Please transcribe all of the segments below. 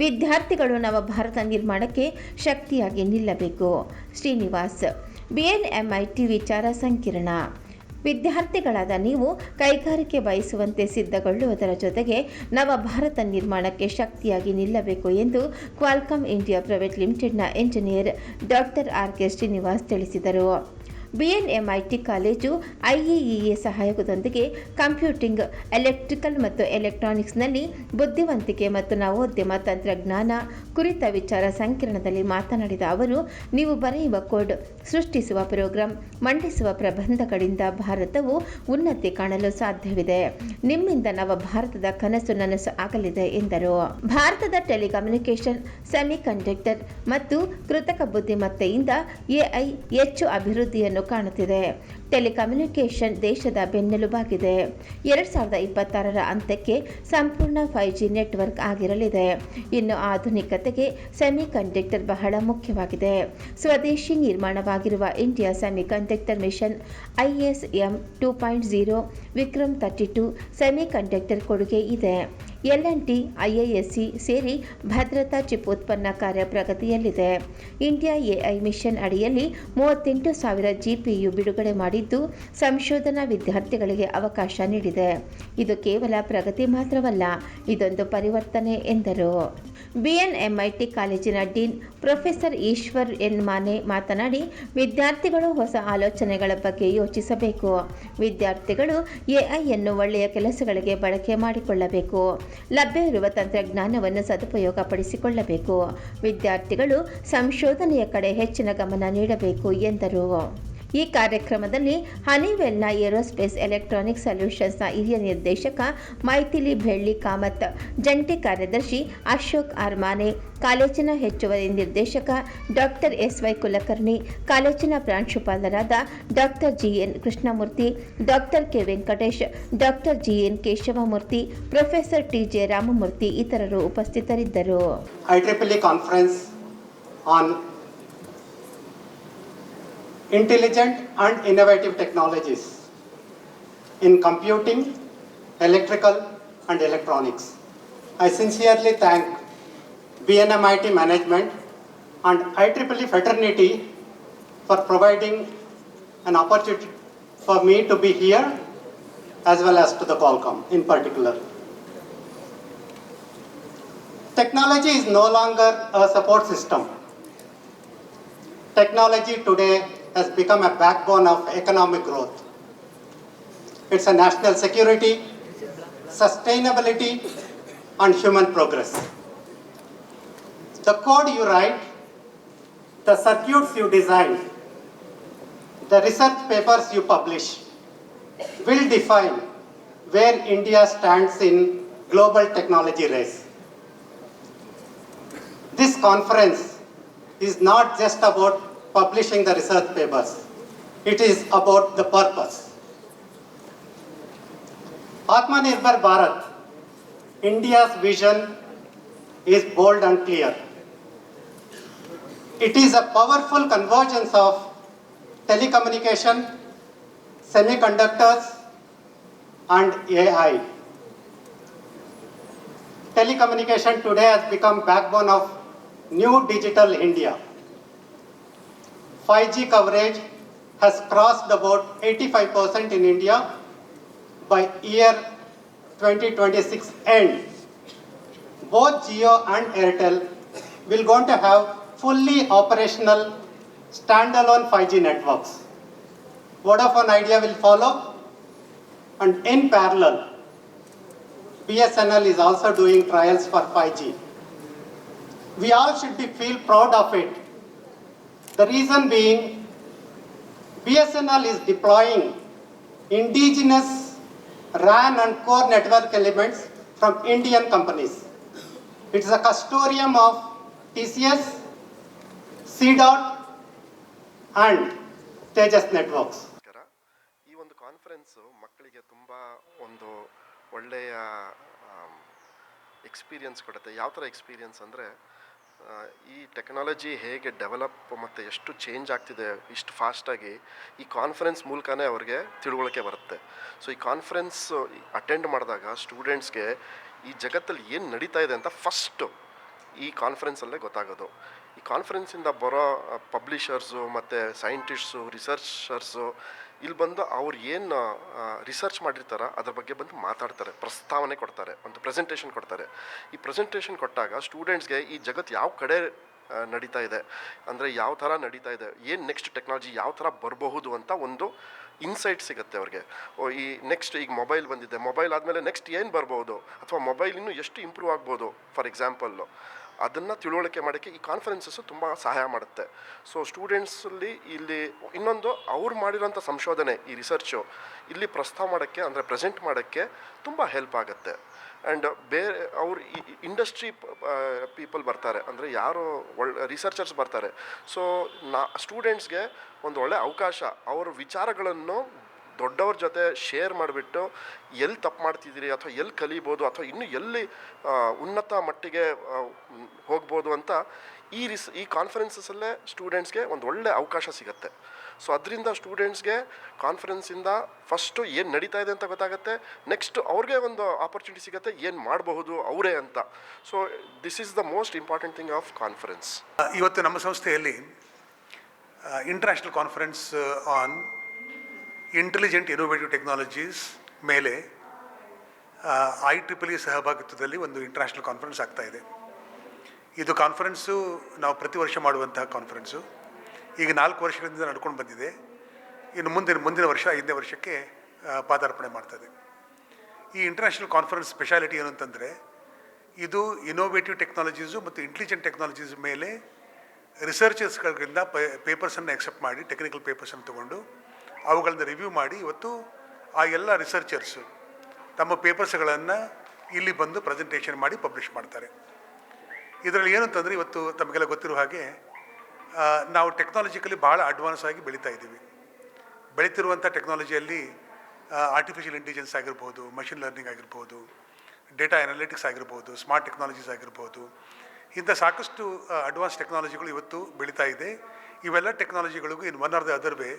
ವಿದ್ಯಾರ್ಥಿಗಳು ನವಭಾರತ ನಿರ್ಮಾಣಕ್ಕೆ ಶಕ್ತಿಯಾಗಿ ನಿಲ್ಲಬೇಕು. ಶ್ರೀನಿವಾಸ್, BNMIT ವಿಚಾರ ಸಂಕಿರಣ. ವಿದ್ಯಾರ್ಥಿಗಳಾದ ನೀವು ಕೈಗಾರಿಕೆ ಬಯಸುವಂತೆ ಸಿದ್ಧಗೊಳ್ಳುವುದರ ಜೊತೆಗೆ ನವಭಾರತ ನಿರ್ಮಾಣಕ್ಕೆ ಶಕ್ತಿಯಾಗಿ ನಿಲ್ಲಬೇಕು ಎಂದು ಕ್ವಾಲ್ಕಾಮ್ ಇಂಡಿಯಾ ಪ್ರೈವೇಟ್ ಲಿಮಿಟೆಡ್ನ ಎಂಜಿನಿಯರ್ ಡಾಕ್ಟರ್ RK ಶ್ರೀನಿವಾಸ್ ತಿಳಿಸಿದರು. BNMIT ಕಾಲೇಜು IEEA ಸಹಯೋಗದೊಂದಿಗೆ ಕಂಪ್ಯೂಟಿಂಗ್, ಎಲೆಕ್ಟ್ರಿಕಲ್ ಮತ್ತು ಎಲೆಕ್ಟ್ರಾನಿಕ್ಸ್ನಲ್ಲಿ ಬುದ್ಧಿವಂತಿಕೆ ಮತ್ತು ನವೋದ್ಯಮ ತಂತ್ರಜ್ಞಾನ ಕುರಿತ ವಿಚಾರ ಸಂಕಿರಣದಲ್ಲಿ ಮಾತನಾಡಿದ ಅವರು, ನೀವು ಬರೆಯುವ ಕೋಡ್, ಸೃಷ್ಟಿಸುವ ಪ್ರೋಗ್ರಾಂ, ಮಂಡಿಸುವ ಪ್ರಬಂಧಗಳಿಂದ ಭಾರತವು ಉನ್ನತಿ ಕಾಣಲು ಸಾಧ್ಯವಿದೆ. ನಿಮ್ಮಿಂದ ನವ ಭಾರತದ ಕನಸು ನನಸು ಆಗಲಿದೆ ಎಂದರು. ಭಾರತದ ಟೆಲಿಕಮ್ಯುನಿಕೇಷನ್, ಸೆಮಿಕಂಡಕ್ಟರ್ ಮತ್ತು ಕೃತಕ ಬುದ್ಧಿಮತ್ತೆಯಿಂದ AI ಹೆಚ್ಚು ಅಭಿವೃದ್ಧಿಯನ್ನು ಕಾಣುತ್ತಿದೆ. ಟೆಲಿಕಮ್ಯುನಿಕೇಷನ್ ದೇಶದ ಬೆನ್ನೆಲುಬಾಗಿದೆ. 2026ರ ಅಂತ್ಯಕ್ಕೆ ಸಂಪೂರ್ಣ 5G ನೆಟ್ವರ್ಕ್ ಆಗಿರಲಿದೆ. ಇನ್ನು ಆಧುನಿಕತೆಗೆ ಸೆಮಿಕಂಡಕ್ಟರ್ ಬಹಳ ಮುಖ್ಯವಾಗಿದೆ. ಸ್ವದೇಶಿ ನಿರ್ಮಾಣವಾಗಿರುವ India semiconductor mission ISM 2.0 Vikram 32 semiconductor ಕೊಡುಗೆ ಇದೆ. L&T, IISc ಸೇರಿ ಭದ್ರತಾ ಚಿಪ್ ಉತ್ಪನ್ನ ಕಾರ್ಯ ಪ್ರಗತಿಯಲ್ಲಿದೆ. ಇಂಡಿಯಾ AI ಮಿಷನ್ ಅಡಿಯಲ್ಲಿ 38,000 GPU ಬಿಡುಗಡೆ ಮಾಡಿದ್ದು, ಸಂಶೋಧನಾ ವಿದ್ಯಾರ್ಥಿಗಳಿಗೆ ಅವಕಾಶ ನೀಡಿದೆ. ಇದು ಕೇವಲ ಪ್ರಗತಿ ಮಾತ್ರವಲ್ಲ, ಇದೊಂದು ಪರಿವರ್ತನೆ ಎಂದರು. BNMIT ಕಾಲೇಜಿನ dean professor Eshwar N. Mane ಮಾತನಾಡಿ, ವಿದ್ಯಾರ್ಥಿಗಳು ಹೊಸ ಆಲೋಚನೆಗಳ ಬಗ್ಗೆ ಯೋಚಿಸಬೇಕು. ವಿದ್ಯಾರ್ಥಿಗಳು AIಯನ್ನು ಒಳ್ಳೆಯ ಕೆಲಸಗಳಿಗೆ ಬಳಕೆ ಮಾಡಿಕೊಳ್ಳಬೇಕು. ಲಭ್ಯವಿರುವ ತಂತ್ರಜ್ಞಾನವನ್ನು ಸದುಪಯೋಗಪಡಿಸಿಕೊಳ್ಳಬೇಕು. ವಿದ್ಯಾರ್ಥಿಗಳು ಸಂಶೋಧನೆಯ ಕಡೆ ಹೆಚ್ಚಿನ ಗಮನ ನೀಡಬೇಕು ಎಂದರು. ಈ ಕಾರ್ಯಕ್ರಮದಲ್ಲಿ ಹನಿವೆಲ್ನ ಏರೋಸ್ಪೇಸ್ ಎಲೆಕ್ಟ್ರಾನಿಕ್ ಸೊಲ್ಯೂಷನ್ಸ್ನ ಹಿರಿಯ ನಿರ್ದೇಶಕ ಮೈಥಿಲಿ ಬೆಳ್ಳಿ ಕಾಮತ್, ಜಂಟಿ ಕಾರ್ಯದರ್ಶಿ ಅಶೋಕ್ R. ಮಾನೆ, ಕಾಲೇಜಿನ ಹೆಚ್ಚುವರಿ ನಿರ್ದೇಶಕ ಡಾಕ್ಟರ್ SY ಕುಲಕರ್ಣಿ, ಕಾಲೇಜಿನ ಪ್ರಾಂಶುಪಾಲರಾದ doctor GN Krishnamurthy, doctor K. Venkatesh, doctor GN Keshavamurthy, professor TJ Ramamurthy ಇತರರು ಉಪಸ್ಥಿತರಿದ್ದರು. IEEE conference on intelligent and innovative technologies in computing, electrical and electronics. I sincerely thank BNMIT management and IEEE fraternity for providing an opportunity for me to be here, as well as to the Qualcomm in particular. Technology is no longer a support system. Technology today has become a backbone of economic growth. It's a national security, sustainability, and human progress. The code you write, the circuits you design, the research papers you publish will define where India stands in global technology race. This conference is not just about publishing the research papers. It is about the purpose. Atmanirbhar Bharat, India's vision is bold and clear. It is a powerful convergence of telecommunication, semiconductors, and AI. Telecommunication today has become backbone of new digital India. 5G coverage has crossed about 85% in India by year 2026 end. Both Jio and Airtel will going to have fully operational standalone 5G networks. Vodafone Idea will follow, and in parallel, BSNL is also doing trials for 5G. We all should feel proud of it. The reason being, BSNL is deploying indigenous RAN and core network elements from Indian companies. It is a custodian of TCS, CDOT and Tejas Networks. ಈ ಒಂದು conference ಮಕ್ಕಳಿಗೆ ತುಂಬ ಒಂದು ಒಳ್ಳೆಯ experience ಕೊಡುತ್ತೆ. ಯಾವ ಥರ experience ಅಂದರೆ, ಈ ಟೆಕ್ನಾಲಜಿ ಹೇಗೆ ಡೆವಲಪ್ ಮತ್ತು ಎಷ್ಟು ಚೇಂಜ್ ಆಗ್ತಿದೆ ಇಷ್ಟು ಫಾಸ್ಟಾಗಿ ಈ ಕಾನ್ಫರೆನ್ಸ್ ಮೂಲಕನೇ ಅವ್ರಿಗೆ ತಿಳುವಳಿಕೆ ಬರುತ್ತೆ. ಸೊ ಈ ಕಾನ್ಫರೆನ್ಸ್ ಅಟೆಂಡ್ ಮಾಡಿದಾಗ ಸ್ಟೂಡೆಂಟ್ಸ್ಗೆ ಈ ಜಗತ್ತಲ್ಲಿ ಏನು ನಡೀತಾ ಇದೆ ಅಂತ ಫಸ್ಟು ಈ ಕಾನ್ಫರೆನ್ಸಲ್ಲೇ ಗೊತ್ತಾಗೋದು. ಈ ಕಾನ್ಫರೆನ್ಸಿಂದ ಬರೋ ಪಬ್ಲಿಷರ್ಸು ಮತ್ತು ಸೈಂಟಿಸ್ಟ್ಸು ರಿಸರ್ಚರ್ಸು ಇಲ್ಲಿ ಬಂದು ಅವ್ರು ಏನು ರಿಸರ್ಚ್ ಮಾಡಿರ್ತಾರ ಅದ್ರ ಬಗ್ಗೆ ಬಂದು ಮಾತಾಡ್ತಾರೆ, ಪ್ರಸ್ತಾವನೆ ಕೊಡ್ತಾರೆ, ಒಂದು ಪ್ರೆಸೆಂಟೇಷನ್ ಕೊಡ್ತಾರೆ. ಈ ಪ್ರೆಸೆಂಟೇಷನ್ ಕೊಟ್ಟಾಗ ಸ್ಟೂಡೆಂಟ್ಸ್ಗೆ ಈ ಜಗತ್ತು ಯಾವ ಕಡೆ ನಡೀತಾ ಇದೆ, ಅಂದರೆ ಯಾವ ಥರ ನಡೀತಾ ಇದೆ, ಏನು ನೆಕ್ಸ್ಟ್ ಟೆಕ್ನಾಲಜಿ ಯಾವ ಥರ ಬರಬಹುದು ಅಂತ ಒಂದು ಇನ್ಸೈಟ್ ಸಿಗುತ್ತೆ ಅವ್ರಿಗೆ. ಈ ನೆಕ್ಸ್ಟ್ ಈಗ ಮೊಬೈಲ್ ಬಂದಿದೆ, ಮೊಬೈಲ್ ಆದಮೇಲೆ ನೆಕ್ಸ್ಟ್ ಏನು ಬರ್ಬೋದು, ಅಥವಾ ಮೊಬೈಲ್ ಇನ್ನೂ ಎಷ್ಟು ಇಂಪ್ರೂವ್ ಆಗ್ಬೋದು ಫಾರ್ ಎಕ್ಸಾಂಪಲ್ಲು, ಅದನ್ನು ತಿಳುವಳಿಕೆ ಮಾಡೋಕ್ಕೆ ಈ ಕಾನ್ಫರೆನ್ಸಸ್ಸು ತುಂಬ ಸಹಾಯ ಮಾಡುತ್ತೆ. ಸೊ ಸ್ಟೂಡೆಂಟ್ಸಲ್ಲಿ ಇಲ್ಲಿ ಇನ್ನೊಂದು ಅವ್ರು ಮಾಡಿರೋಂಥ ಸಂಶೋಧನೆ, ಈ ರಿಸರ್ಚು ಇಲ್ಲಿ ಪ್ರಸ್ತಾವ ಮಾಡೋಕ್ಕೆ ಅಂದರೆ ಪ್ರೆಸೆಂಟ್ ಮಾಡೋಕ್ಕೆ ತುಂಬ ಹೆಲ್ಪ್ ಆಗುತ್ತೆ. ಆ್ಯಂಡ್ ಬೇರೆ ಅವ್ರು ಇಂಡಸ್ಟ್ರಿ ಪೀಪಲ್ ಬರ್ತಾರೆ, ಅಂದರೆ ಯಾರು ರಿಸರ್ಚರ್ಸ್ ಬರ್ತಾರೆ. ಸೊ ಸ್ಟೂಡೆಂಟ್ಸ್ಗೆ ಒಂದು ಒಳ್ಳೆಯ ಅವಕಾಶ ಅವ್ರ ವಿಚಾರಗಳನ್ನು ದೊಡ್ಡವ್ರ ಜೊತೆ ಶೇರ್ ಮಾಡಿಬಿಟ್ಟು ಎಲ್ಲಿ ತಪ್ಪು ಮಾಡ್ತಿದ್ದೀರಿ, ಅಥವಾ ಎಲ್ಲಿ ಕಲಿಬೋದು, ಅಥವಾ ಇನ್ನೂ ಎಲ್ಲಿ ಉನ್ನತ ಮಟ್ಟಿಗೆ ಹೋಗ್ಬೋದು ಅಂತ ಈ ಕಾನ್ಫರೆನ್ಸಸ್ಸಲ್ಲೇ ಸ್ಟೂಡೆಂಟ್ಸ್ಗೆ ಒಂದು ಒಳ್ಳೆಯ ಅವಕಾಶ ಸಿಗುತ್ತೆ. ಸೊ ಅದರಿಂದ ಸ್ಟೂಡೆಂಟ್ಸ್ಗೆ ಕಾನ್ಫರೆನ್ಸಿಂದ ಫಸ್ಟು ಏನು ನಡೀತಾ ಇದೆ ಅಂತ ಗೊತ್ತಾಗುತ್ತೆ, ನೆಕ್ಸ್ಟ್ ಅವ್ರಿಗೆ ಒಂದು ಆಪರ್ಚುನಿಟಿ ಸಿಗುತ್ತೆ ಏನು ಮಾಡಬಹುದು ಅವರೇ ಅಂತ. So this is the most important thing of conference. ಇವತ್ತು ನಮ್ಮ ಸಂಸ್ಥೆಯಲ್ಲಿ international conference on intelligent innovative technologies ಮೇಲೆ IEEE ಸಹಭಾಗಿತ್ವದಲ್ಲಿ ಒಂದು ಇಂಟರ್ನ್ಯಾಷನಲ್ ಕಾನ್ಫರೆನ್ಸ್ ಆಗ್ತಾಯಿದೆ. ಇದು ಕಾನ್ಫರೆನ್ಸು ನಾವು ಪ್ರತಿ ವರ್ಷ ಮಾಡುವಂತಹ ಕಾನ್ಫರೆನ್ಸು. ಈಗ 4 ವರ್ಷಗಳಿಂದ ನಡ್ಕೊಂಡು ಬಂದಿದೆ. ಇನ್ನು ಮುಂದಿನ ವರ್ಷ 5ನೇ ವರ್ಷಕ್ಕೆ ಪಾದಾರ್ಪಣೆ ಮಾಡ್ತದೆ. ಈ ಇಂಟರ್ನ್ಯಾಷನಲ್ ಕಾನ್ಫರೆನ್ಸ್ ಸ್ಪೆಷಾಲಿಟಿ ಏನು ಅಂತಂದರೆ, ಇದು ಇನೋವೇಟಿವ್ ಟೆಕ್ನಾಲಜೀಸು ಮತ್ತು ಇಂಟೆಲಿಜೆಂಟ್ ಟೆಕ್ನಾಲಜೀಸ್ ಮೇಲೆ ರಿಸರ್ಚರ್ಸ್ಗಳಿಂದ ಪೇಪರ್ಸನ್ನು ಎಕ್ಸೆಪ್ಟ್ ಮಾಡಿ, ಟೆಕ್ನಿಕಲ್ ಪೇಪರ್ಸನ್ನು ತೊಗೊಂಡು ಅವುಗಳನ್ನು ರಿವ್ಯೂ ಮಾಡಿ, ಇವತ್ತು ಆ ಎಲ್ಲ ರಿಸರ್ಚರ್ಸು ತಮ್ಮ ಪೇಪರ್ಸ್ಗಳನ್ನು ಇಲ್ಲಿ ಬಂದು ಪ್ರೆಸೆಂಟೇಷನ್ ಮಾಡಿ ಪಬ್ಲಿಷ್ ಮಾಡ್ತಾರೆ. ಇದರಲ್ಲಿ ಏನು ಅಂತಂದರೆ, ಇವತ್ತು ತಮಗೆಲ್ಲ ಗೊತ್ತಿರೋ ಹಾಗೆ ನಾವು ಟೆಕ್ನಾಲಜಿಕಲಿ ಭಾಳ ಅಡ್ವಾನ್ಸ್ ಆಗಿ ಬೆಳೀತಾ ಇದ್ದೀವಿ. ಬೆಳೀತಿರುವಂಥ ಟೆಕ್ನಾಲಜಿಯಲ್ಲಿ ಆರ್ಟಿಫಿಷಿಯಲ್ ಇಂಟೆಲಿಜೆನ್ಸ್ ಆಗಿರ್ಬೋದು, ಮಷಿನ್ ಲರ್ನಿಂಗ್ ಆಗಿರ್ಬೋದು, ಡೇಟಾ ಅನಾಲಿಟಿಕ್ಸ್ ಆಗಿರ್ಬೋದು, ಸ್ಮಾರ್ಟ್ ಟೆಕ್ನಾಲಜೀಸ್ ಆಗಿರ್ಬೋದು, ಇಂಥ ಸಾಕಷ್ಟು ಅಡ್ವಾನ್ಸ್ ಟೆಕ್ನಾಲಜಿಗಳು ಇವತ್ತು ಬೆಳೀತಾ ಇದೆ. ಇವೆಲ್ಲ ಟೆಕ್ನಾಲಜಿಗಳಿಗೂ in one or the other way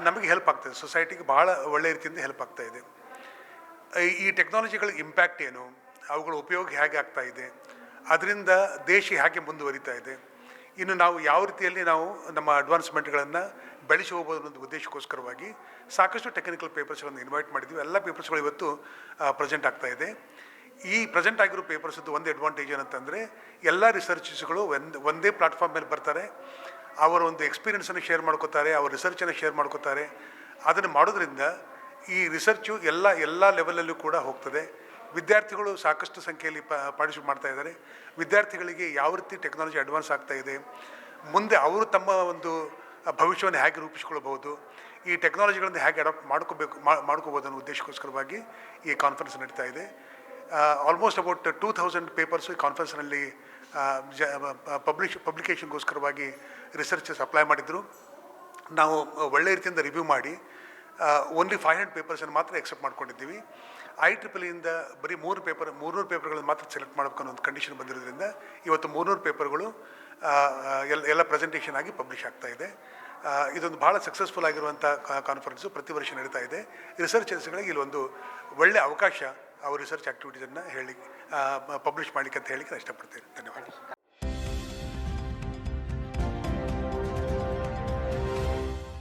ನಮಗೆ ಹೆಲ್ಪ್ ಆಗ್ತದೆ, ಸೊಸೈಟಿಗೆ ಭಾಳ ಒಳ್ಳೆಯ ರೀತಿಯಿಂದ ಹೆಲ್ಪ್ ಆಗ್ತಾ ಇದೆ. ಈ ಟೆಕ್ನಾಲಜಿಗಳ ಇಂಪ್ಯಾಕ್ಟ್ ಏನು, ಅವುಗಳ ಉಪಯೋಗ ಹೇಗೆ ಆಗ್ತಾ ಇದೆ, ಅದರಿಂದ ದೇಶ ಹೇಗೆ ಮುಂದುವರಿತಾ ಇದೆ, ಇನ್ನು ನಾವು ಯಾವ ರೀತಿಯಲ್ಲಿ ನಾವು ನಮ್ಮ ಅಡ್ವಾನ್ಸ್ಮೆಂಟ್ಗಳನ್ನು ಬೆಳೆಸಿ ಹೋಗ್ಬೋದು ಅನ್ನೋ ಉದ್ದೇಶಕ್ಕೋಸ್ಕರವಾಗಿ ಸಾಕಷ್ಟು ಟೆಕ್ನಿಕಲ್ ಪೇಪರ್ಸ್ಗಳನ್ನು ಇನ್ವೈಟ್ ಮಾಡಿದ್ವಿ. ಎಲ್ಲ ಪೇಪರ್ಸ್ಗಳು ಇವತ್ತು ಪ್ರೆಸೆಂಟ್ ಆಗ್ತಾ ಇದೆ. ಈ ಪ್ರೆಸೆಂಟ್ ಆಗಿರೋ ಪೇಪರ್ಸದ್ದು ಒಂದು ಅಡ್ವಾಂಟೇಜ್ ಏನಂತಂದರೆ, ಎಲ್ಲ ರಿಸರ್ಚರ್ಸ್ಗಳು ಒಂದೇ ಪ್ಲಾಟ್ಫಾರ್ಮ್ ಮೇಲೆ ಬರ್ತಾರೆ, ಅವರ ಒಂದು ಎಕ್ಸ್ಪೀರಿಯನ್ಸನ್ನು ಶೇರ್ ಮಾಡ್ಕೋತಾರೆ, ಅವ್ರ ರಿಸರ್ಚನ್ನು ಶೇರ್ ಮಾಡ್ಕೋತಾರೆ. ಅದನ್ನು ಮಾಡೋದ್ರಿಂದ ಈ ರಿಸರ್ಚು ಎಲ್ಲ ಲೆವೆಲಲ್ಲೂ ಕೂಡ ಹೋಗ್ತದೆ. ವಿದ್ಯಾರ್ಥಿಗಳು ಸಾಕಷ್ಟು ಸಂಖ್ಯೆಯಲ್ಲಿ ಪಾರ್ಟಿಸಿಪೇಟ್ ಮಾಡ್ತಾ ಇದ್ದಾರೆ. ವಿದ್ಯಾರ್ಥಿಗಳಿಗೆ ಯಾವ ರೀತಿ ಟೆಕ್ನಾಲಜಿ ಅಡ್ವಾನ್ಸ್ ಆಗ್ತಾ ಇದೆ, ಮುಂದೆ ಅವರು ತಮ್ಮ ಒಂದು ಭವಿಷ್ಯವನ್ನು ಹೇಗೆ ರೂಪಿಸ್ಕೊಳ್ಬೋದು, ಈ ಟೆಕ್ನಾಲಜಿಗಳನ್ನು ಹೇಗೆ ಅಡಾಪ್ಟ್ ಮಾಡ್ಕೋಬೋದು ಅನ್ನೋ ಉದ್ದೇಶಕ್ಕೋಸ್ಕರವಾಗಿ ಈ ಕಾನ್ಫರೆನ್ಸ್ ನಡೀತಾ ಇದೆ. ಆಲ್ಮೋಸ್ಟ್ ಅಬೌಟ್ 2000 ಪೇಪರ್ಸು ಈ ಕಾನ್ಫರೆನ್ಸ್ನಲ್ಲಿ ಪಬ್ಲಿಕೇಷನ್ಗೋಸ್ಕರವಾಗಿ ರಿಸರ್ಚರ್ಸ್ ಅಪ್ಲೈ ಮಾಡಿದರು. ನಾವು ಒಳ್ಳೆಯ ರೀತಿಯಿಂದ ರಿವ್ಯೂ ಮಾಡಿ ಓನ್ಲಿ 500 ಪೇಪರ್ಸನ್ನು ಮಾತ್ರ ಎಕ್ಸೆಪ್ಟ್ ಮಾಡ್ಕೊಂಡಿದ್ದೀವಿ. IEEEಯಿಂದ ಬರೀ 300 ಪೇಪರ್ಗಳನ್ನು ಮಾತ್ರ ಸೆಲೆಕ್ಟ್ ಮಾಡಬೇಕು ಅನ್ನೋ ಒಂದು ಕಂಡೀಷನ್ ಬಂದಿರೋದ್ರಿಂದ ಇವತ್ತು 300 ಪೇಪರ್ಗಳು ಎಲ್ಲ ಪ್ರೆಸೆಂಟೇಷನ್ ಆಗಿ ಪಬ್ಲಿಷ್ ಆಗ್ತಾ ಇದೆ. ಇದೊಂದು ಭಾಳ ಸಕ್ಸಸ್ಫುಲ್ ಆಗಿರುವಂಥ ಕಾನ್ಫರೆನ್ಸು ಪ್ರತಿ ವರ್ಷ ನಡೀತಾ ಇದೆ. ರಿಸರ್ಚರ್ಸ್ಗಳಿಗೆ ಇಲ್ಲೊಂದು ಒಳ್ಳೆಯ ಅವಕಾಶ ಅವ್ರ ರಿಸರ್ಚ್ ಆ್ಯಕ್ಟಿವಿಟೀಸನ್ನು ಪಬ್ಲಿಷ್ ಮಾಡಲಿಕ್ಕೆ ಅಂತ ಹೇಳಲಿಕ್ಕೆ ನಾನು ಇಷ್ಟಪಡ್ತೇನೆ. ಧನ್ಯವಾದ.